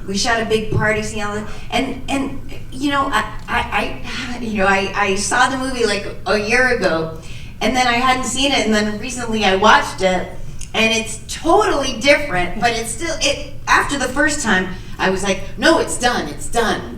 we shot a big party scene, and you know, I saw the movie like a year ago, and then I hadn't seen it, and then recently I watched it, and it's totally different, but it's still, after the first time, I was like, no, it's done,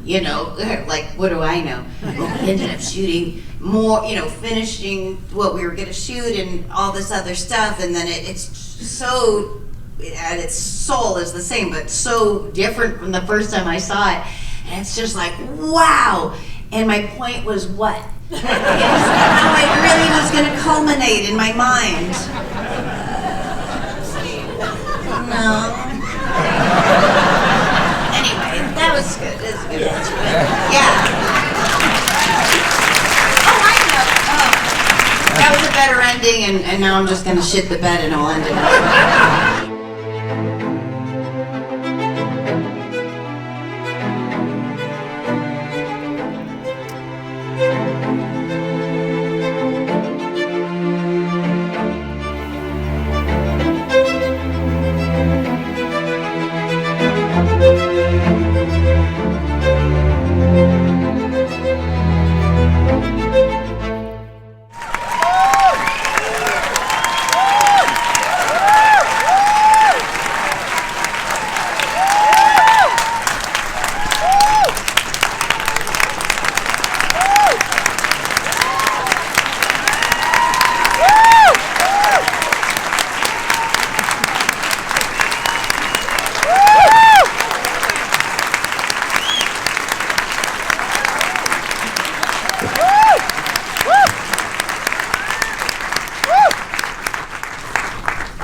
you know, like, what do I know? We ended up shooting more, you know, finishing what we were gonna shoot and all this other stuff, and then it's so, and its soul is the same, but so different from the first time I saw it, and it's just like, wow, and my point was what? It was how it really was gonna culminate in my mind. No. Anyway, that was good. It was good. Yeah. Oh, I know. Oh. That was a better ending, and now I'm just gonna shit the bed and I'll end it.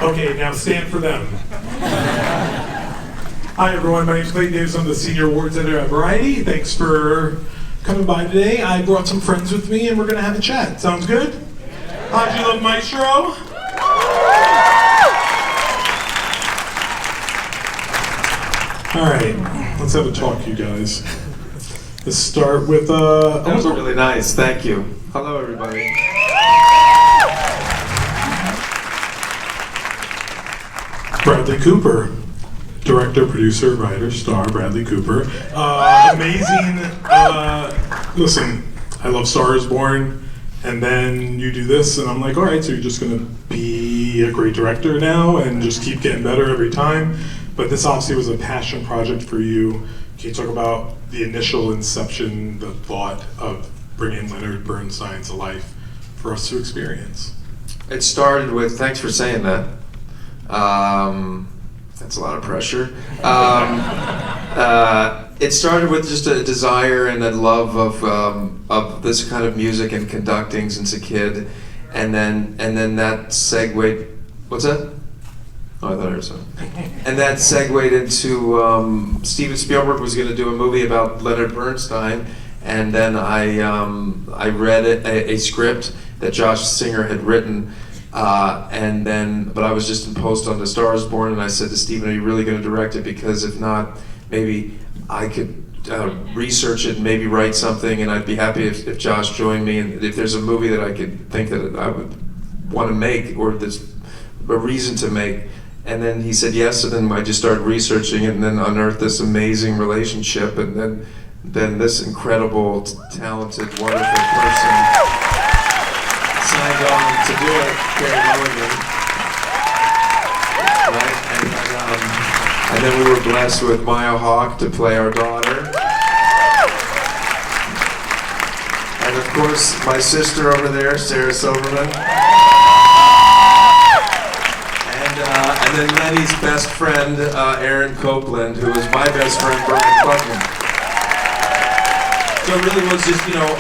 Okay, now stand for them. Hi everyone, my name is Clayton. I'm the Senior Awards Editor at Variety. Thanks for coming by today. I brought some friends with me and we're gonna have a chat. Sounds good? How'd you love Maestro? Alright, let's have a talk, you guys. Let's start with That was really nice, thank you. Hello everybody. Bradley Cooper, director, producer, writer, star, Bradley Cooper. Amazing, listen, I love Star is Born, and then you do this, and I'm like, all right, so you're just gonna be a great director now, and just keep getting better every time. But this obviously was a passion project for you. Can you talk about the initial inception, the thought of bringing Leonard Bernstein to life for us to experience? It started with, thanks for saying that. That's a lot of pressure. It started with just a desire and a love of this kind of music and conducting since a kid, and then that segued. What's that? Oh, I thought I heard something. And that segued into Steven Spielberg was going to do a movie about Leonard Bernstein, and then I read a script that Josh Singer had written. But I was just in post on The Star is Born, and I said to Stephen, are you really going to direct it? Because if not, maybe I could research it and maybe write something, and I'd be happy if Josh joined me, and if there's a movie that I could think that I would want to make, or there's a reason to make. And then he said yes, and then I just started researching it, and then unearthed this amazing relationship, and then this incredible, talented, wonderful person signed on to do it, Carey Mulligan, right? And then we were blessed with Hawke to play our daughter. And of course, my sister over there, Sarah Silverman. And then Lenny's best friend, Aaron Copeland, who was my best friend, Brian Klugman. So it really was just, you know,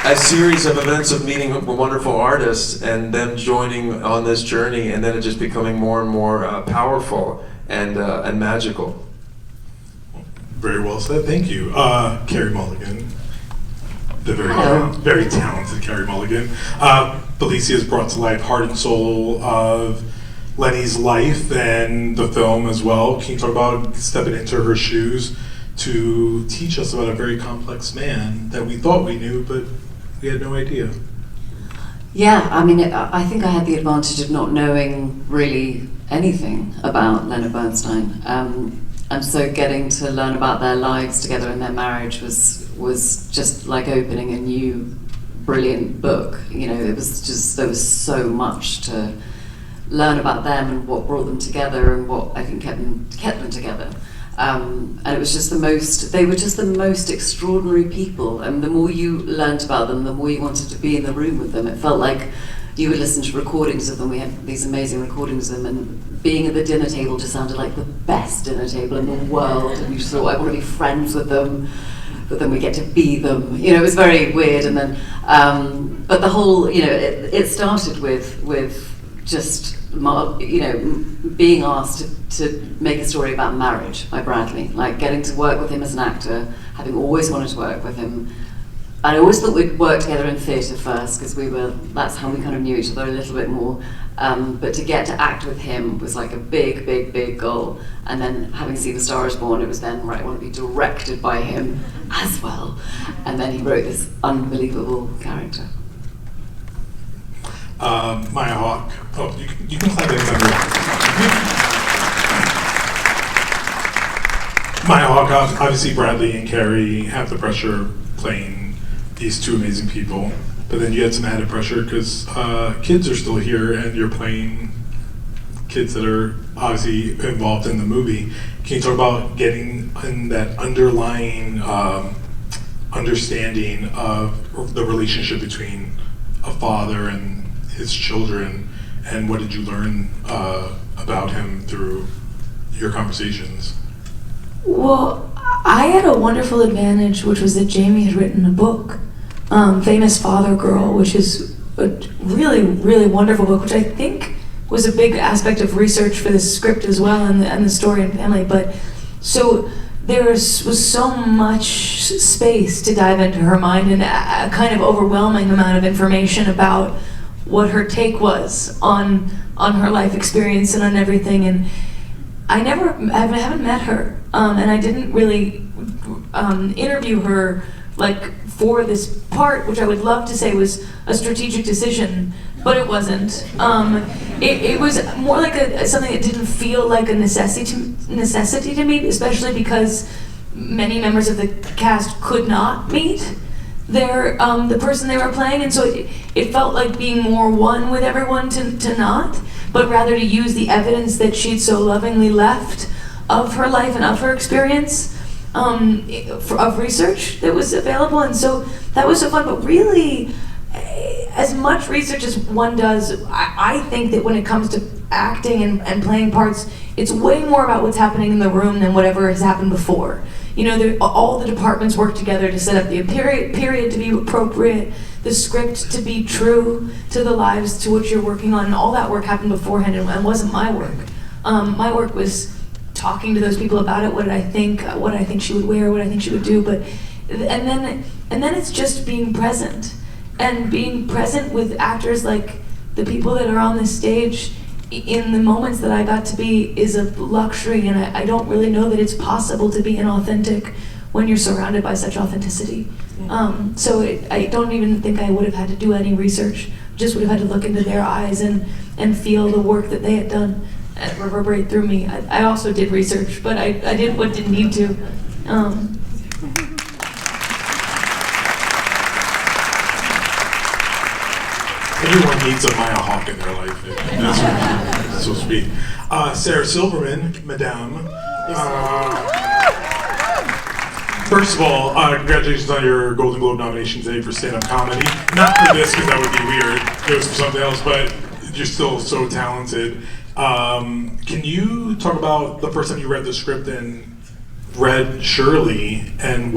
a series of events of meeting wonderful artists and them joining on this journey, and then it just becoming more and more powerful and magical. Very well said, thank you. Carey Mulligan, the very talented Carey Mulligan. Felicia has brought to life heart and soul of Lenny's life and the film as well. Can you talk about stepping into her shoes to teach us about a very complex man that we thought we knew, but we had no idea? Yeah, I mean, I think I had the advantage of not knowing really anything about Leonard Bernstein. and so getting to learn about their lives together and their marriage was just like opening a new brilliant book. It was just, there was so much to learn about them and what brought them together and what I think kept them together. And it was just they were just the most extraordinary people, and the more you learnt about them, the more you wanted to be in the room with them. It felt like you would listen to recordings of them. We had these amazing recordings of them, and being at the dinner table just sounded like the best dinner table in the world, and you just thought, I want to be friends with them, but then we get to be them. It was very weird. And then, but the whole, it started with just, being asked to make a story about marriage by Bradley, like getting to work with him as an actor, having always wanted to work with him. I always thought we'd work together in theatre first, because that's how we kind of knew each other a little bit more. But to get to act with him was like a big, big, big goal. And then having seen A Star Is Born, it was then, right, I want to be directed by him as well. And then he wrote this unbelievable character. Maya Hawke. Oh, you can clap anytime you want. Maya Hawke, obviously Bradley and Carey have the pressure playing these two amazing people, but then you had some added pressure because kids are still here and you're playing kids that are obviously involved in the movie. Can you talk about getting in that underlying understanding of the relationship between a father and his children, and what did you learn about him through your conversations? Well, I had a wonderful advantage, which was that Jamie had written a book, Famous Father Girl, which is a really, really wonderful book, which I think was a big aspect of research for this script as well, and the story and family. But so there was so much space to dive into her mind, and a kind of overwhelming amount of information about what her take was on her life experience and on everything. And I haven't met her, and I didn't really interview her like for this part, which I would love to say was a strategic decision, but it wasn't. It was more like something that didn't feel like a necessity to me, especially because many members of the cast could not meet the person they were playing, and so it felt like being more one with everyone to not, but rather to use the evidence that she'd so lovingly left of her life and of her experience, of research that was available. And so that was so fun. But really, as much research as one does, I think that when it comes to acting and playing parts, it's way more about what's happening in the room than whatever has happened before. All the departments work together to set up the period to be appropriate, the script to be true to the lives to which you're working on, and all that work happened beforehand and wasn't my work. My work was talking to those people about it, what I think she would wear, what I think she would do, and then it's just being present, and being present with actors like the people that are on this stage in the moments that I got to be is a luxury, and I don't really know that it's possible to be inauthentic when you're surrounded by such authenticity. So I don't even think I would have had to do any research, just would have had to look into their eyes and feel the work that they had done reverberate through me. I also did research, but I did what didn't need to. Everyone needs a Maya Hawke in their life. That's so sweet. Sarah Silverman, Madame. First of all, congratulations on your Golden Globe nomination today for stand-up comedy. Not for this, because that would be weird. It was for something else, but you're still so talented. Can you talk about the first time you read the script and read Shirley, and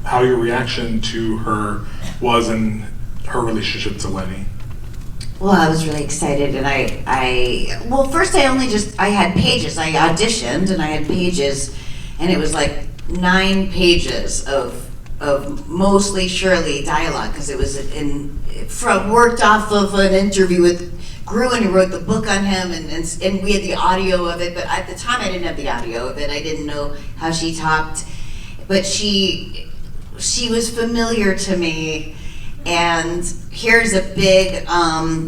how your reaction to her was and her relationship to Lenny? Well, I was really excited, and first I had pages. I auditioned, and I had pages, and it was like 9 pages of mostly Shirley dialogue, because it was worked off of an interview with Bruin, who wrote the book on him, and we had the audio of it, but at the time I didn't have the audio of it. I didn't know how she talked, but she was familiar to me. And here's a big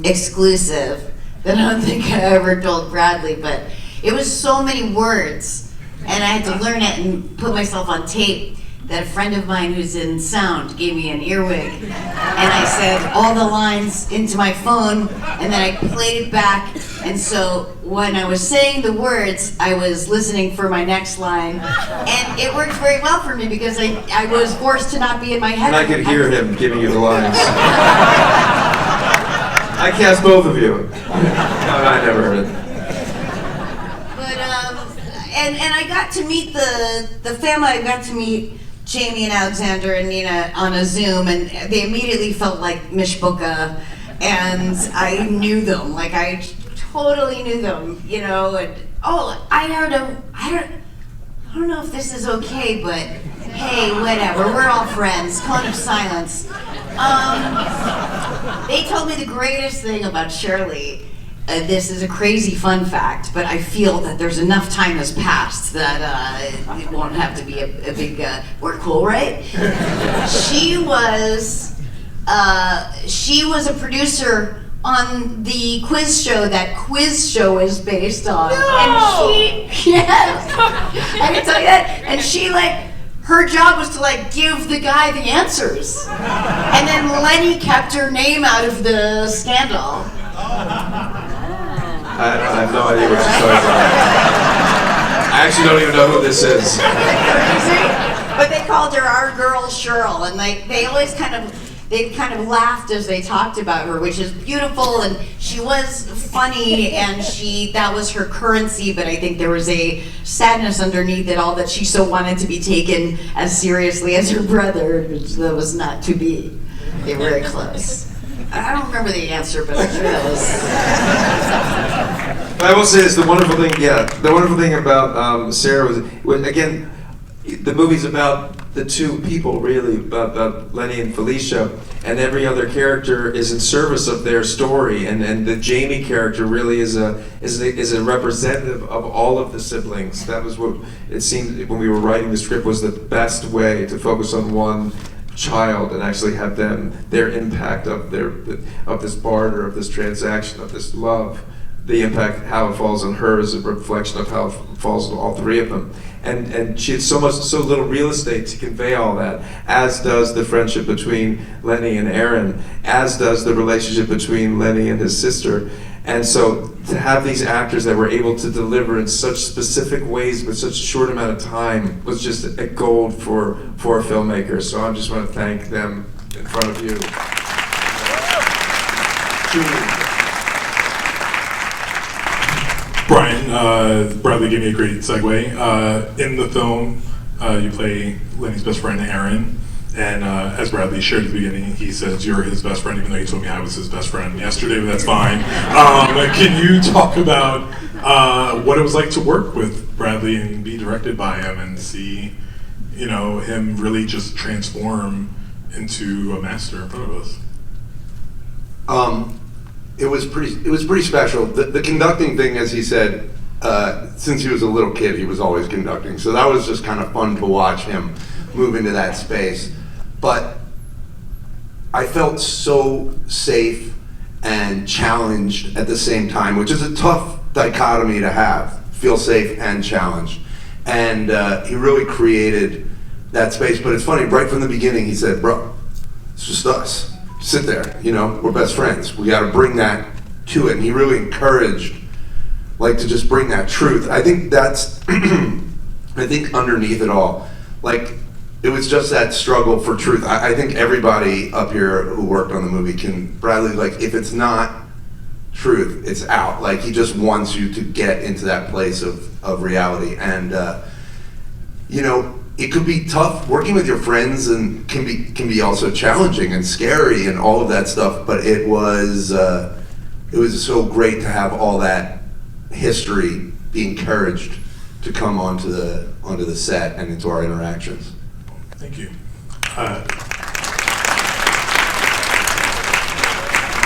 exclusive that I don't think I ever told Bradley, but it was so many words and I had to learn it and put myself on tape. That a friend of mine who's in sound gave me an earwig, and I said all the lines into my phone, and then I played it back. And so when I was saying the words, I was listening for my next line, and it worked very well for me because I was forced to not be in my head. And I could hear him giving you the lines. I cast both of you. No, I never heard it. But and I got to meet the family. I got to meet Jamie and Alexander and Nina on a Zoom, and they immediately felt like Mishbuka, and I knew them. Like I totally knew them, you know. And I don't know if this is okay, but hey, whatever. We're all friends. Cone of silence. They told me the greatest thing about Shirley. This is a crazy fun fact, but I feel that there's enough time has passed that it won't have to be a big. We're cool, right? She was a producer on the quiz show that Quiz Show is based on. No! And yes, I can tell you that. And she her job was to give the guy the answers, and then Lenny kept her name out of the scandal. I have no idea what you're talking about. I actually don't even know who this is. But they called her our girl Cheryl, and they always kind of laughed as they talked about her, which is beautiful. And she was funny, and that was her currency. But I think there was a sadness underneath it all that she so wanted to be taken as seriously as her brother, which that was not to be. They were very close. I don't remember the answer, but I'm sure that was. I will say this: the wonderful thing about Sarah was again, the movie's about the two people, really, about Lenny and Felicia, and every other character is in service of their story, and the Jamie character really is a representative of all of the siblings. That was what it seemed when we were writing the script was the best way to focus on one child and actually have their impact of this barter, of this transaction, of this love, the impact, how it falls on her is a reflection of how it falls on all three of them. And she had so little real estate to convey all that, as does the friendship between Lenny and Aaron, as does the relationship between Lenny and his sister. And so to have these actors that were able to deliver in such specific ways with such a short amount of time was just a gold for a filmmaker. So I just want to thank them in front of you. Brian, Bradley gave me a great segue. In the film, you play Lenny's best friend, Aaron. And as Bradley shared at the beginning, he says you're his best friend, even though he told me I was his best friend yesterday, but that's fine. Can you talk about what it was like to work with Bradley and be directed by him and see, him really just transform into a master in front of us? It was pretty special. The conducting thing, as he said, since he was a little kid, he was always conducting. So that was just kind of fun to watch him move into that space. But I felt so safe and challenged at the same time, which is a tough dichotomy to have, feel safe and challenged. And he really created that space. But it's funny, right from the beginning, he said, bro, it's just us. Sit there, we're best friends. We got to bring that to it. And he really encouraged, to just bring that truth. I think that's, I think underneath it all, it was just that struggle for truth. I think everybody up here who worked on the movie Bradley, if it's not truth, it's out. He just wants you to get into that place of reality. And, it could be tough working with your friends, and can be also challenging and scary and all of that stuff. But it was so great to have all that history be encouraged to come onto the set and into our interactions. Thank you.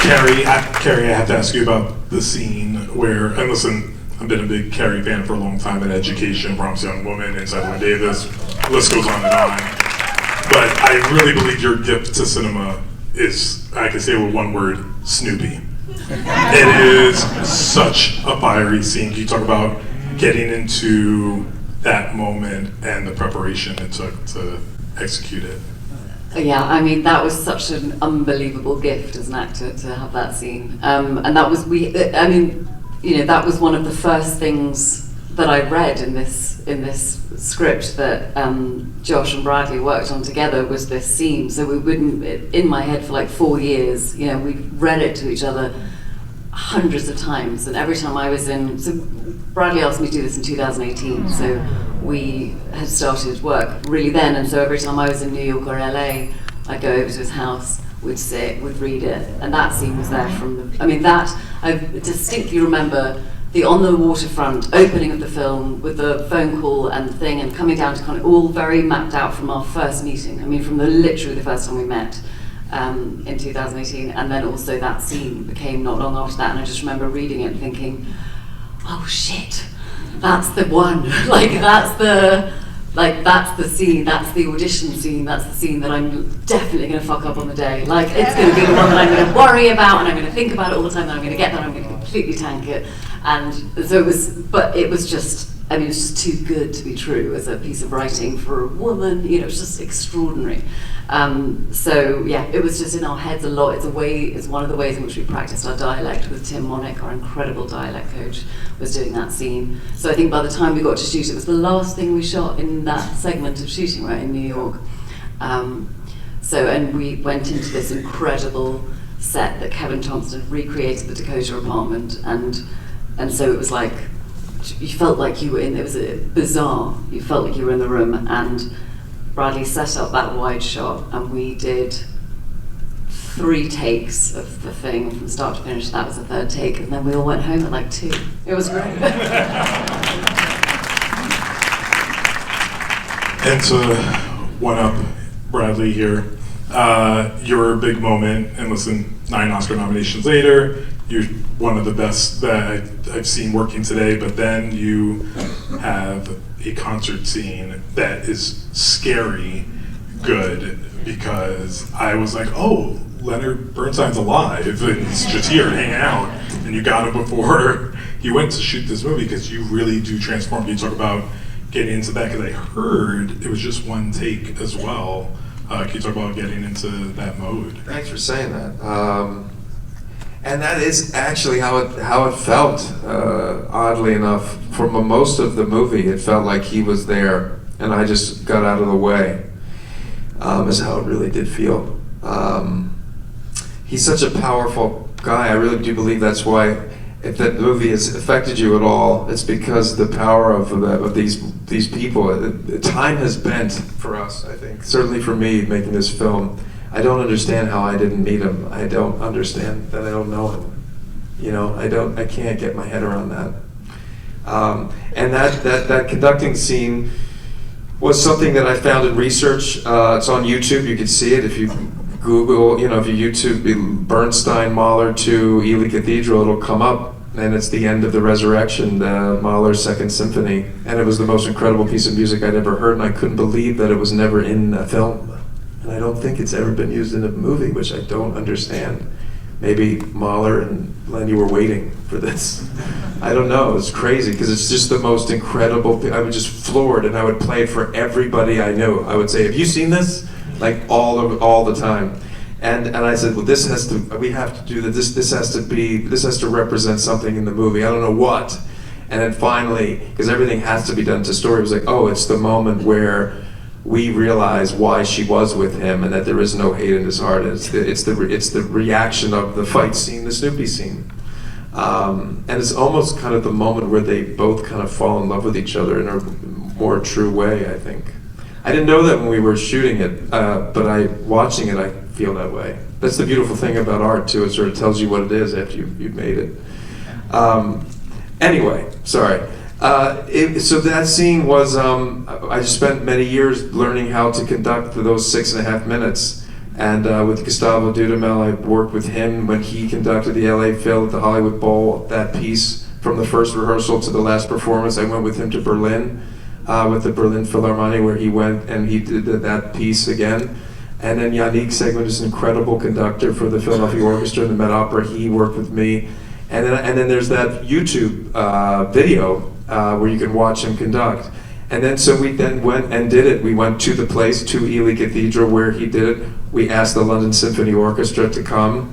Carey, I have to ask you about the scene where, and listen, I've been a big Carey fan for a long time in Education, Brahms' Young Woman, Inside Llewyn Davis, the list goes on and on. But I really believe your gift to cinema is, I can say it with one word, Snoopy. It is such a fiery scene. Can you talk about getting into that moment and the preparation it took to execute it. Yeah, I mean, that was such an unbelievable gift as an actor to have that scene. And that was, that was one of the first things that I read in this script that Josh and Bradley worked on together, was this scene. So we wouldn't, in my head for like 4 years, we read it to each other hundreds of times. And every time I was so Bradley asked me to do this in 2018, so we had started work really then, and so every time I was in New York or LA, I'd go over to his house, we'd sit, we'd read it, and that scene was there from I distinctly remember the on the waterfront opening of the film with the phone call and the thing, and coming down to kind of all very mapped out from our first meeting. I mean, from literally the first time we met in 2018, and then also that scene became not long after that, and I just remember reading it and thinking, oh shit, that's the one. That's the scene, that's the audition scene, that's the scene that I'm definitely going to fuck up on the day. It's going to be the one that I'm going to worry about, and I'm going to think about it all the time, and I'm going to get there, and I'm going to completely tank it. And so it was just too good to be true as a piece of writing for a woman. It was just extraordinary. So yeah, it was just in our heads a lot. It's one of the ways in which we practiced our dialect with Tim Monick, our incredible dialect coach, was doing that scene. So I think by the time we got to shoot, it was the last thing we shot in that segment of shooting, right, in New York. And we went into this incredible set that Kevin Thompson had recreated, the Dakota apartment, and so it was like, you felt like you were in, it was bizarre, you felt like you were in the room, and Bradley set up that wide shot, and we did 3 takes of the thing from start to finish. That was the 3rd take, and then we all went home at 2. It was great. And to one up Bradley here, your big moment, and listen, 9 Oscar nominations later, you're one of the best that I've seen working today, but then you have a concert scene that is scary good, because I was like, oh, Leonard Bernstein's alive and he's just here hanging out, and you got him before he went to shoot this movie, because you really do transform. You talk about getting into that, because I heard it was just 1 take as well. Can you talk about getting into that mode? Thanks for saying that. And that is actually how it felt. Oddly enough, for most of the movie, it felt like he was there, and I just got out of the way. Is how it really did feel. He's such a powerful guy. I really do believe that's why, if that movie has affected you at all, it's because the power of these people. Time has bent for us, I think. Certainly for me, making this film. I don't understand how I didn't meet him. I don't understand that I don't know him. I can't get my head around that. And that conducting scene was something that I found in research. It's on YouTube. You can see it if you Google, if you YouTube Bernstein, Mahler 2, Ely Cathedral, it'll come up. And it's the end of the Resurrection, Mahler's Second Symphony. And it was the most incredible piece of music I'd ever heard, and I couldn't believe that it was never in a film. And I don't think it's ever been used in a movie, which I don't understand. Maybe Mahler and Lenny were waiting for this. I don't know, it's crazy, because it's just the most incredible, I was just floored, and I would play it for everybody I knew. I would say, have you seen this? Like all the time. And I said, well, we have to do this, this has to represent something in the movie, I don't know what. And then finally, because everything has to be done to story, it was like, oh, it's the moment where we realize why she was with him, and that there is no hate in his heart. It's the reaction of the fight scene, the Snoopy scene, and it's almost kind of the moment where they both kind of fall in love with each other in a more true way, I think. I didn't know that when we were shooting it, but watching it, I feel that way. That's the beautiful thing about art too. It sort of tells you what it is after you've made it. Anyway, sorry. So that scene was, I spent many years learning how to conduct those 6.5 minutes. And with Gustavo Dudamel, I worked with him when he conducted the LA Phil at the Hollywood Bowl, that piece. From the first rehearsal to the last performance, I went with him to Berlin, with the Berlin Philharmonic, where he went and he did that piece again. And then Yannick Segman is an incredible conductor for the Philadelphia Orchestra and the Met Opera. He worked with me. And then there's that YouTube video where you can watch him conduct. And then so we then went and did it. We went to the place, to Ely Cathedral, where he did it. We asked the London Symphony Orchestra to come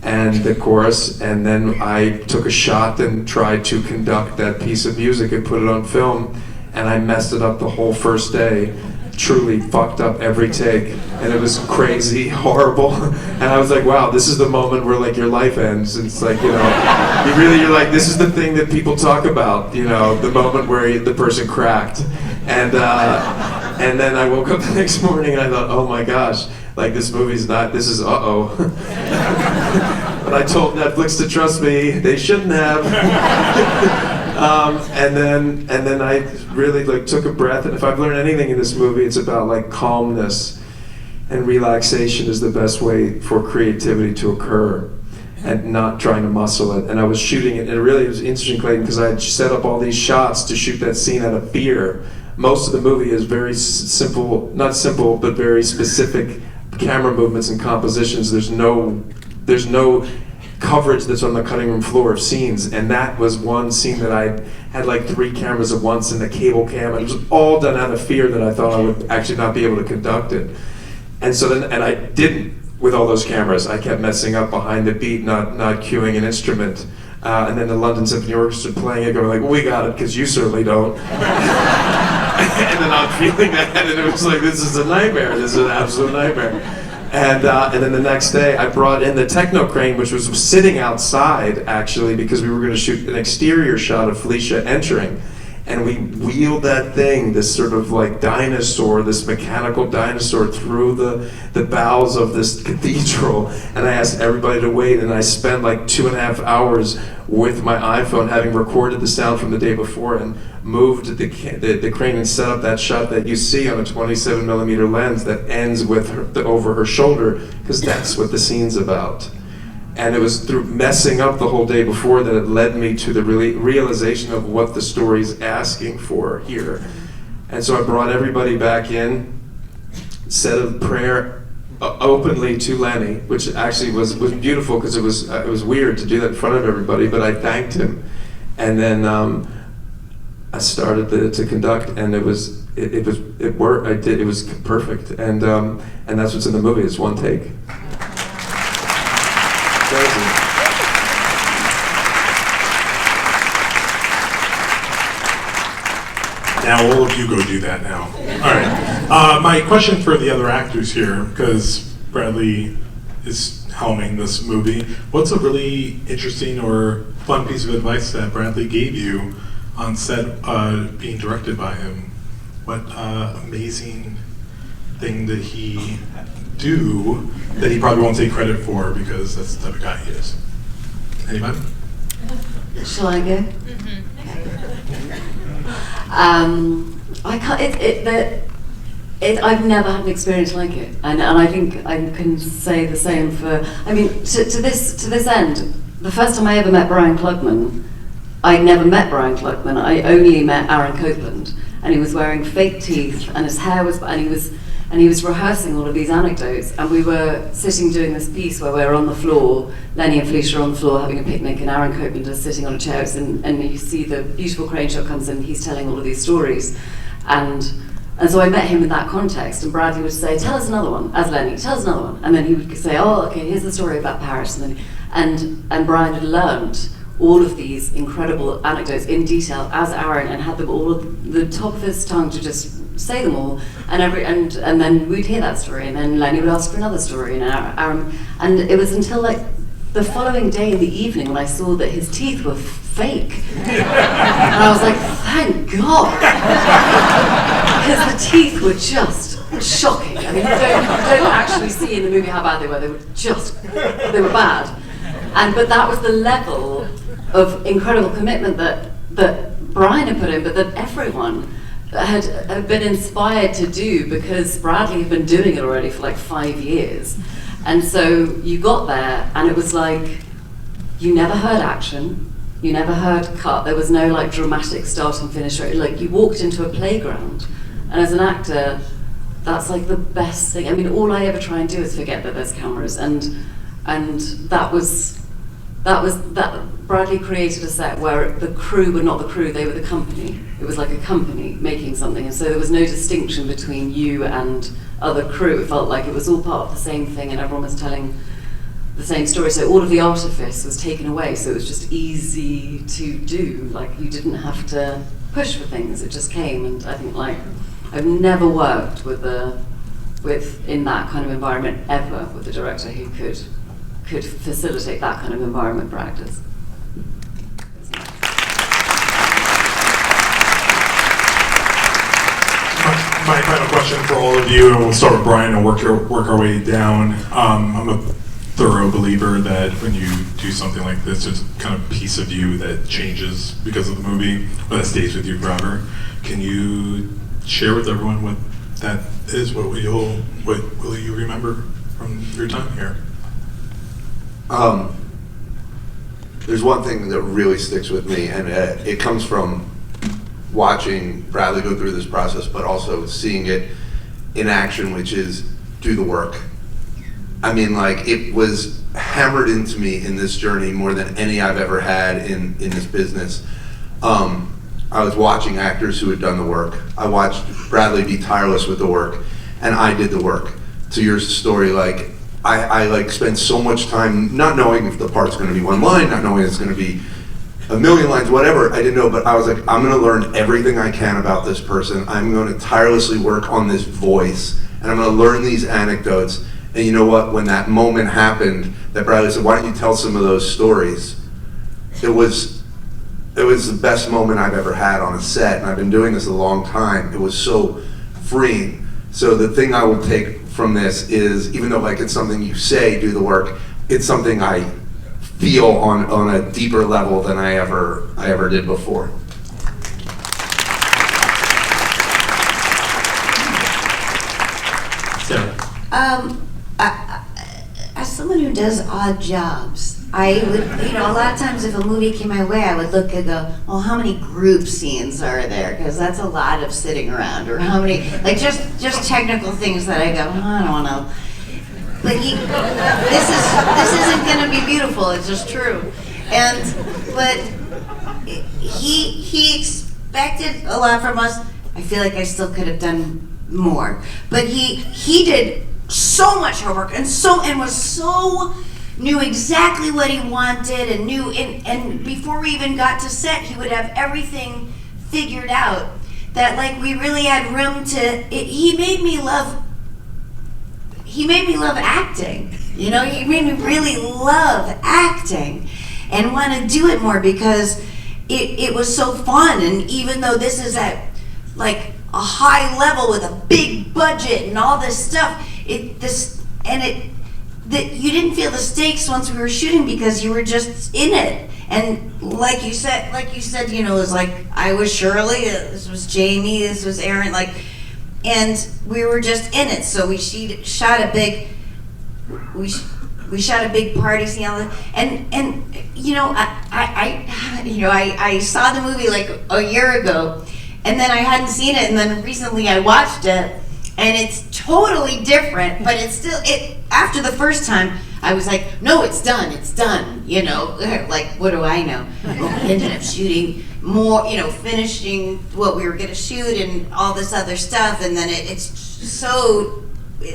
and the chorus, and then I took a shot and tried to conduct that piece of music and put it on film, and I messed it up the whole first day. Truly fucked up every take, and it was crazy, horrible. And I was like, wow, this is the moment where like your life ends. It's like, you're like, this is the thing that people talk about, the moment where the person cracked. And then I woke up the next morning and I thought, oh my gosh, like this is uh-oh. But I told Netflix to trust me, they shouldn't have. And then I really like took a breath, and if I've learned anything in this movie, it's about like calmness and relaxation is the best way for creativity to occur, and not trying to muscle it. And I was shooting it, and it really was interesting, Clayton, because I had set up all these shots to shoot that scene out of fear. Most of the movie is very simple, not simple, but very specific camera movements and compositions. There's no coverage that's on the cutting room floor of scenes, and that was one scene that I had like 3 cameras at once and a cable cam, and it was all done out of fear that I thought I would actually not be able to conduct it. And so then, and I didn't with all those cameras. I kept messing up behind the beat, not cueing an instrument. And then the London Symphony Orchestra playing it, going like, well, we got it, because you certainly don't. And then I'm feeling that, and it was like, this is a nightmare. This is an absolute nightmare. And then the next day, I brought in the techno crane, which was sitting outside, actually, because we were going to shoot an exterior shot of Felicia entering. And we wheeled that thing, this sort of like dinosaur, this mechanical dinosaur, through the bowels of this cathedral. And I asked everybody to wait, and I spent like 2.5 hours with my iPhone, having recorded the sound from the day before, and moved the crane and set up that shot that you see on a 27mm lens that ends with over her shoulder, because that's what the scene's about. And it was through messing up the whole day before that it led me to the realization of what the story's asking for here. And so I brought everybody back in, said a prayer openly to Lenny, which actually was beautiful, because it was weird to do that in front of everybody, but I thanked him. And then I started to conduct, and it worked. It was perfect, and that's what's in the movie. It's one take. Now all of you go do that now. All right. My question for the other actors here, because Bradley is helming this movie, what's a really interesting or fun piece of advice that Bradley gave you on set being directed by him? What amazing thing did he do that he probably won't take credit for, because that's the type of guy he is? Anybody? Shall I go? I can't. I've never had an experience like it, and I think I can say the same for. I mean, to this end, the first time I ever met Brian Klugman, I'd never met Brian Klugman. I only met Aaron Copland, and he was wearing fake teeth, and his hair was, and he was rehearsing all of these anecdotes, and we were sitting doing this piece where we were on the floor, Lenny and Felicia are on the floor having a picnic, and Aaron Copland is sitting on a chair, and you see the beautiful crane shot comes in, he's telling all of these stories, and so I met him in that context, and Bradley would say, tell us another one, as Lenny, tell us another one, and then he would say, oh, okay, here's the story about Paris, and Brian had learned all of these incredible anecdotes in detail as Aaron, and had them all at the top of his tongue to just say them all, and then we'd hear that story, and then Lenny would ask for another story, and Aaron, and it was until like the following day in the evening when I saw that his teeth were fake, and I was like, thank God, because the teeth were just shocking. I mean, you don't actually see in the movie how bad they were. They were bad, but that was the level of incredible commitment that Brian had put in, but that everyone had been inspired to do, because Bradley had been doing it already for like 5 years. And so you got there, and it was like, you never heard action, you never heard cut, there was no like dramatic start and finish, like you walked into a playground, and as an actor, that's like the best thing. I mean, all I ever try and do is forget that there's cameras, and that was Bradley created a set where the crew were not the crew, they were the company. It was like a company making something, and so there was no distinction between you and other crew. It felt like it was all part of the same thing and everyone was telling the same story. So all of the artifice was taken away, so it was just easy to do. Like, you didn't have to push for things, it just came. And I think, like, I've never worked in that kind of environment ever with a director who could facilitate that kind of environment for actors. My final question for all of you, and we'll start with Brian and work our way down. I'm a thorough believer that when you do something like this, there's kind of piece of you that changes because of the movie, or that stays with you forever. Can you share with everyone what that is? What will you remember from your time here? There's one thing that really sticks with me, and it comes from watching Bradley go through this process, but also seeing it in action, which is do the work. I mean, like, it was hammered into me in this journey more than any I've ever had in this business. I was watching actors who had done the work. I watched Bradley be tireless with the work, and I did the work. To your story, like, I like spent so much time not knowing if the part's gonna be one line, not knowing it's gonna be a million lines, whatever, I didn't know, but I was like, I'm gonna learn everything I can about this person. I'm gonna tirelessly work on this voice, and I'm gonna learn these anecdotes. And you know what, when that moment happened, that Bradley said, why don't you tell some of those stories? It was the best moment I've ever had on a set, and I've been doing this a long time. It was so freeing. So the thing I will take from this is, even though like it's something you say, do the work, it's something I feel on a deeper level than I ever did before. Sarah. As someone who does odd jobs, I would, a lot of times if a movie came my way, I would look and go, well, how many group scenes are there? Because that's a lot of sitting around. Or how many, like just technical things that I go, I don't know. But this isn't going to be beautiful. It's just true. But he expected a lot from us. I feel like I still could have done more. But he did so much homework and knew exactly what he wanted and before we even got to set, he would have everything figured out. That like we really had room to. He made me love acting. He made me really love acting and want to do it more because it was so fun. And even though this is at like a high level with a big budget and all this stuff, you didn't feel the stakes once we were shooting because you were just in it. And like you said, it was like I was Shirley, this was Jamie, this was Aaron, and we were just in it. So we shot a big party scene, I saw the movie like a year ago, and then I hadn't seen it, and then recently I watched it. And it's totally different, but it's still, after the first time, I was like, no, it's done, like, what do I know? We ended up shooting more, finishing what we were gonna shoot and all this other stuff, and then it's so,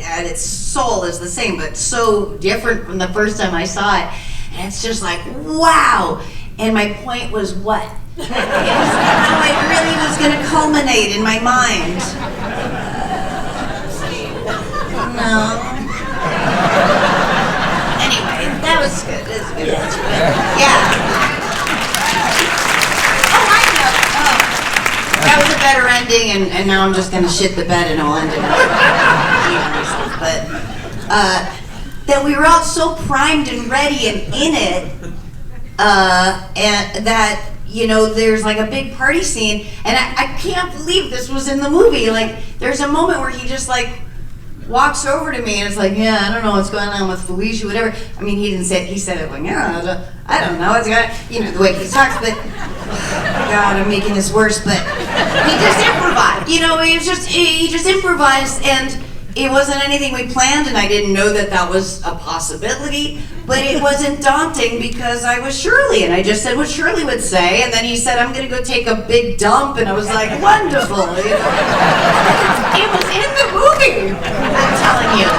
at its soul is the same, but so different from the first time I saw it, and it's just like, wow! And my point was what? How it really was gonna culminate in my mind. No. Anyway, that was good. It was good. Yeah. Oh, I know. Oh. That was a better ending, and now I'm just gonna shit the bed and I'll end it up. But that we were all so primed and ready and in it, and that there's like a big party scene, and I can't believe this was in the movie. Like, there's a moment where he just like walks over to me and it's like, yeah, I don't know what's going on with Felicia, whatever. I mean, he didn't say it, he said it like, yeah, I don't know what's going on, the way he talks, but, God, I'm making this worse, but he just improvised, he just improvised, and it wasn't anything we planned, and I didn't know that was a possibility, but it wasn't daunting because I was Shirley, and I just said what Shirley would say, and then he said, I'm gonna go take a big dump, and I was like, wonderful, you know? It was in the movie, I'm telling you.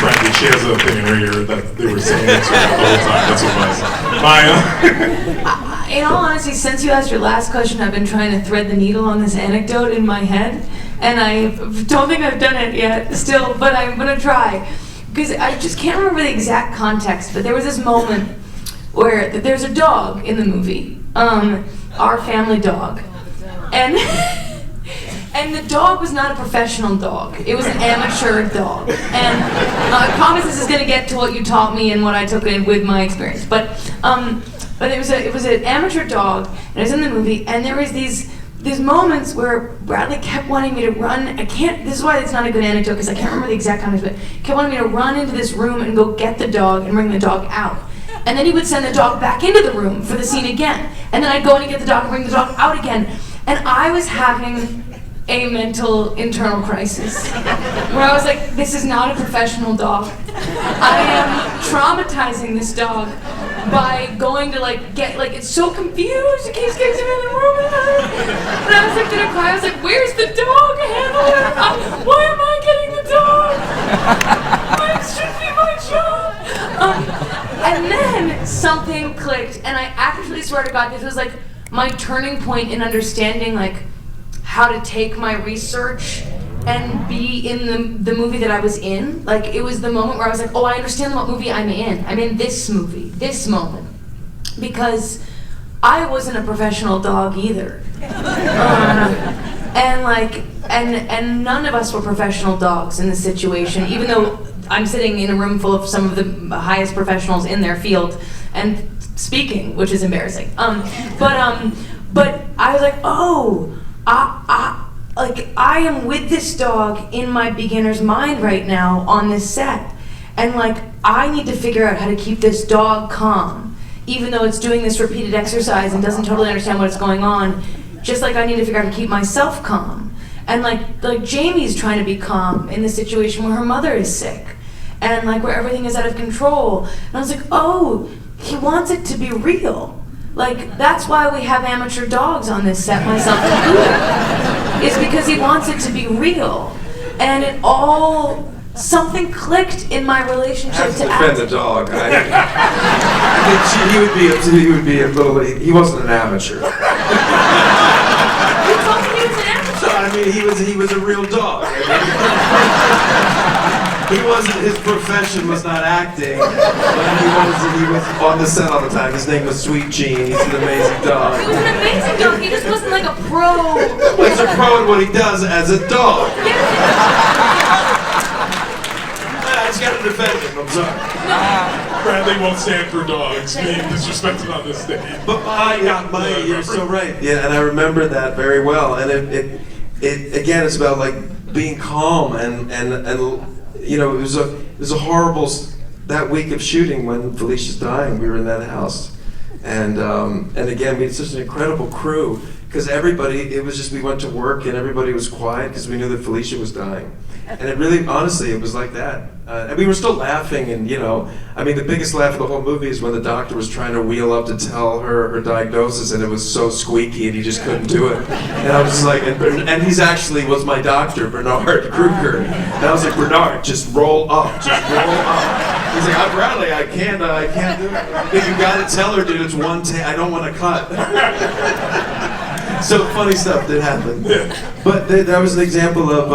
Brandy, she has a thing in her ear that they were saying it to her the whole time. That's what it was. Maya? In all honesty, since you asked your last question, I've been trying to thread the needle on this anecdote in my head, and I don't think I've done it yet still, but I'm gonna try. Because I just can't remember the exact context, but there was this moment where there's a dog in the movie, our family dog, and and the dog was not a professional dog. It was an amateur dog. And I promise this is gonna get to what you taught me and what I took in with my experience. But it was an amateur dog, and it was in the movie, and there was these moments where Bradley kept wanting me to run. This is why it's not a good anecdote, because I can't remember the exact context, but kept wanting me to run into this room and go get the dog and bring the dog out. And then he would send the dog back into the room for the scene again. And then I'd go in and get the dog and bring the dog out again. And I was having a mental internal crisis where I was like, this is not a professional dog. I am traumatizing this dog by going to it's so confused, it keeps getting in the room. And I was like gonna cry, I was like, where's the dog handler? Why am I getting the dog? It should be my job. And then something clicked, and I actually swear to God, this was like my turning point in understanding how to take my research and be in the movie that I was in. Like, it was the moment where I was like, oh, I understand what movie I'm in. I'm in this movie, this moment. Because I wasn't a professional dog either. And none of us were professional dogs in this situation, even though I'm sitting in a room full of some of the highest professionals in their field and speaking, which is embarrassing. But I was like, oh, I am with this dog in my beginner's mind right now on this set. And I need to figure out how to keep this dog calm, even though it's doing this repeated exercise and doesn't totally understand what's going on. Just like I need to figure out how to keep myself calm. And like Jamie's trying to be calm in the situation where her mother is sick. And where everything is out of control. And I was like, oh, he wants it to be real. That's why we have amateur dogs on this set, myself included, is because he wants it to be real. And it all, something clicked in my relationship I have to to defend the dog. I think he would be a little, he wasn't an amateur. You told me he was an amateur. No, I mean, he was a real dog. He wasn't, his profession was not acting, but he was on the set all the time. His name was Sweet Gene. He's an amazing dog. He was an amazing dog, he just wasn't a pro. He's a pro at what he does as a dog. I just gotta defend him, I'm sorry. Bradley won't stand for dogs being disrespected on this stage. But you're so right. Yeah, and I remember that very well. And it again, it's about being calm and you know, it was a horrible, that week of shooting when Felicia's dying, we were in that house. And again, we had such an incredible crew, because everybody, it was just, we went to work and everybody was quiet because we knew that Felicia was dying. And it really, honestly, it was like that. And we were still laughing, and the biggest laugh of the whole movie is when the doctor was trying to wheel up to tell her diagnosis, and it was so squeaky and he just couldn't do it. And I was just like, and he's actually was my doctor, Bernard Kruger. And I was like, Bernard, just roll up, just roll up. He's like, I'm Bradley, I can't do it. But you gotta tell her, dude, it's one take, I don't want to cut. So funny stuff did happen, but that was an example of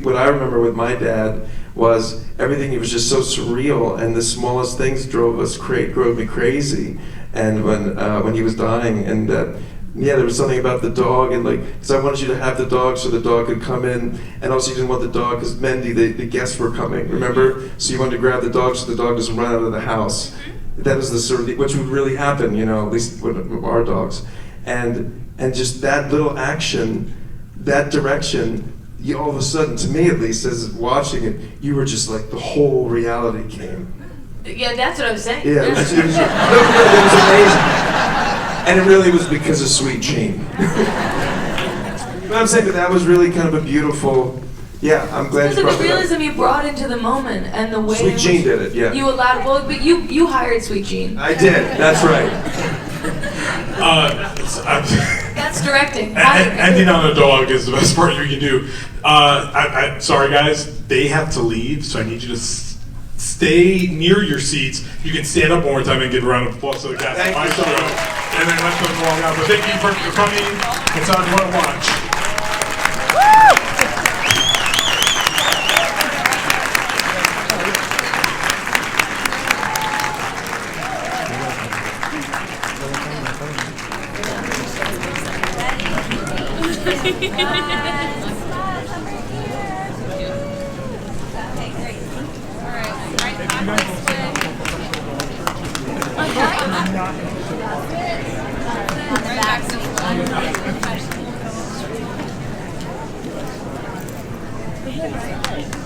what I remember with my dad was everything. It was just so surreal, and the smallest things drove me crazy. And when he was dying, and there was something about the dog, and because I wanted you to have the dog so the dog could come in, and also you didn't want the dog because Mendy, the guests were coming, remember? So you wanted to grab the dog so the dog doesn't run out of the house. That was the sort of, which would really happen, at least with our dogs. And just that little action, that direction, all of a sudden, to me at least, as watching it, you were just the whole reality came. Yeah, that's what I was saying. Yeah, it was amazing. And it really was because of Sweet Gene. But I'm saying that was really kind of a beautiful. Yeah, I'm glad Because you of brought the that up. realism you brought into the moment and the way Sweet in Jean which did it, yeah. you allowed. Well, but you hired Sweet Jean. I did. That's right. That's directing. Ending on a dog is the best part you can do. Sorry guys, they have to leave, so I need you to stay near your seats. You can stand up one more time and give a round of applause to the cast of Maestro, and then let them walk out. But thank you for coming. It's on What to Watch. Right back.